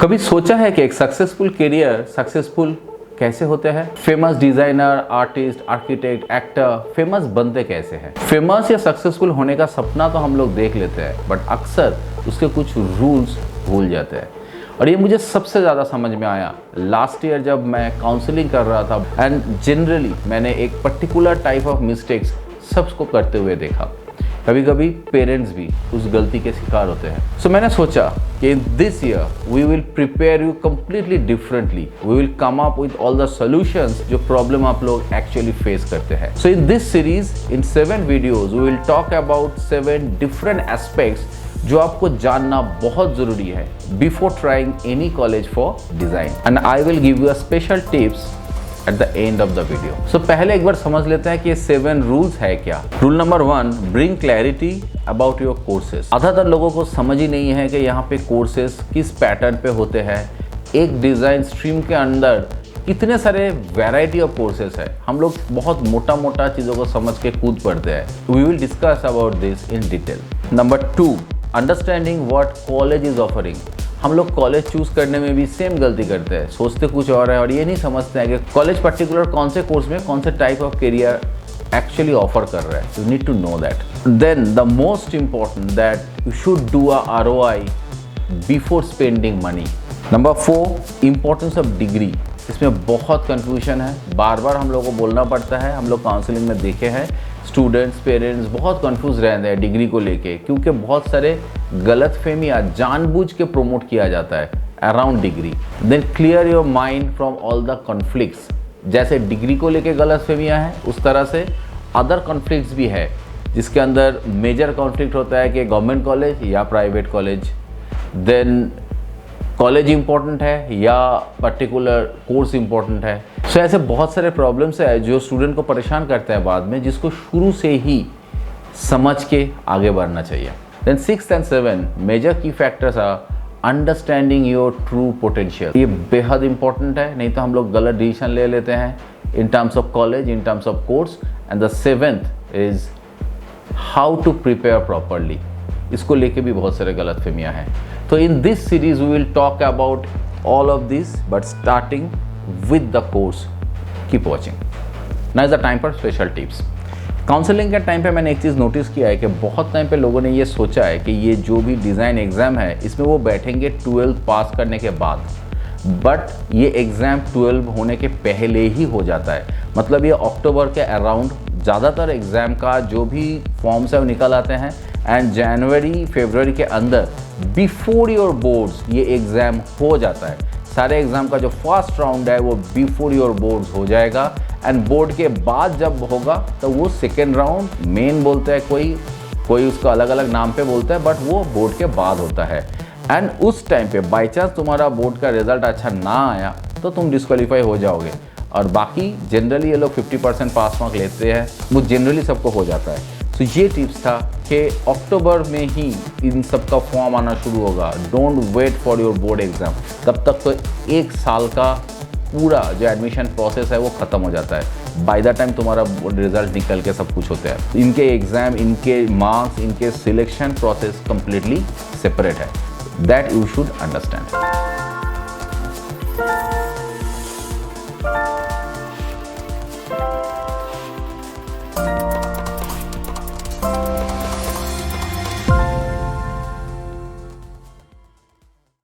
कभी सोचा है कि एक सक्सेसफुल करियर सक्सेसफुल कैसे होते हैं? Famous designer, artist, architect, actor famous बनते कैसे हैं? फेमस या सक्सेसफुल होने का सपना तो हम लोग देख लेते हैं, बट अक्सर उसके कुछ रूल्स भूल जाते हैं। और ये मुझे सबसे ज़्यादा समझ में आया लास्ट ईयर जब मैं काउंसलिंग कर रहा था, एंड जनरली मैंने एक पर्टिकुलर टाइप ऑफ मिस्टेक्स सबको करते हुए देखा। कभी कभी पेरेंट्स भी उस गलती के शिकार होते हैं। सो मैंने सोचा कि this year we will prepare you completely differently. We will come up with all the solutions जो प्रॉब्लम आप लोग एक्चुअली फेस करते हैं। So in this series, in 7 videos, we will talk about 7 different aspects जो आपको जानना बहुत जरूरी है before trying any college for design, and I will give you a special tips at the end of the video. So पहले एक बार समझ लेते हैं कि ये 7 रूल्स है क्या। Rule number 1, bring clarity about your courses। आधातर लोगों को समझ ही नहीं है कि यहाँ पे कोर्सेज किस पैटर्न पे होते हैं। एक डिज़ाइन स्ट्रीम के अंदर कितने सारे वैरायटी ऑफ कोर्सेज है। हम लोग बहुत मोटा मोटा चीज़ों को समझ के कूद पड़ते हैं। We will discuss about this in detail. Number 2, understanding what college is offering. हम लोग कॉलेज चूज़ करने में भी सेम गलती करते हैं, सोचते कुछ और है और ये नहीं समझते हैं कि कॉलेज पर्टिकुलर कौन से कोर्स में कौन से type of career actually offer कर रहा है। You need to know that. Then the most important that you should do a ROI before spending money. Number 4, importance of degree. इसमें बहुत कन्फ्यूजन है, बार बार हम लोग को बोलना पड़ता है। हम लोग काउंसलिंग में देखे हैं स्टूडेंट्स, पेरेंट्स बहुत कंफ्यूज रहते हैं डिग्री को लेके, क्योंकि बहुत सारे गलतफहमियां जानबूझ के प्रमोट किया जाता है around degree. Then clear your mind from all the conflicts. जैसे डिग्री को लेके गलतफहमियां हैं, उस तरह से अदर कॉन्फ्लिक्ट्स भी है, जिसके अंदर मेजर कॉन्फ्लिक्ट होता है कि गवर्नमेंट कॉलेज या private college, then college important है या पर्टिकुलर कोर्स इंपॉर्टेंट है। सो ऐसे बहुत सारे प्रॉब्लम्स है जो स्टूडेंट को परेशान करते हैं बाद में, जिसको शुरू से ही समझ के आगे बढ़ना चाहिए। देन 6 and 7 मेजर की factors are understanding your true potential. ये बेहद इंपॉर्टेंट है, नहीं तो हम लोग गलत डिसीजन ले लेते हैं in terms of college, in terms of course. And the 7th is how to prepare properly. इसको लेके भी बहुत सारे गलतफहमियां हैं। तो in this series we will talk about all of this, but starting with the course. Keep watching. Now is the time for special tips. Counselling के time पे मैंने एक चीज़ नोटिस किया है कि बहुत टाइम पे लोगों ने ये सोचा है कि ये जो भी डिज़ाइन एग्ज़ाम है इसमें वो बैठेंगे 12th पास करने के बाद, बट ये एग्ज़ाम 12 होने के पहले ही हो जाता है। मतलब ये अक्टूबर के अराउंड ज़्यादातर एग्ज़ाम का जो भी फॉर्म्स है वो निकल आते हैं, एंड जनवरी फरवरी के अंदर बिफोर योर बोर्ड्स ये एग्ज़ाम हो जाता है। सारे एग्ज़ाम का जो फर्स्ट राउंड है वो बिफोर योर बोर्ड्स हो जाएगा, एंड बोर्ड के बाद जब होगा तो वो सेकेंड राउंड मेन बोलते हैं, कोई उसका अलग अलग नाम पे बोलता है, बट वो बोर्ड के बाद होता है। एंड उस टाइम पे बाई चांस तुम्हारा बोर्ड का रिजल्ट अच्छा ना आया तो तुम डिस्क्वालीफाई हो जाओगे, और बाकी जनरली ये लोग 50% पास मार्क लेते हैं, वो जनरली सबको हो जाता है। तो ये टिप्स था कि अक्टूबर में ही इन सब का फॉर्म आना शुरू होगा। Don't wait for your board exam. तब तक तो 1 साल का पूरा जो एडमिशन प्रोसेस है वो ख़त्म हो जाता है। बाय द टाइम तुम्हारा रिजल्ट निकल के सब कुछ होता है। इनके एग्ज़ाम, इनके मार्क्स, इनके सिलेक्शन प्रोसेस कंप्लीटली सेपरेट है। That you should understand.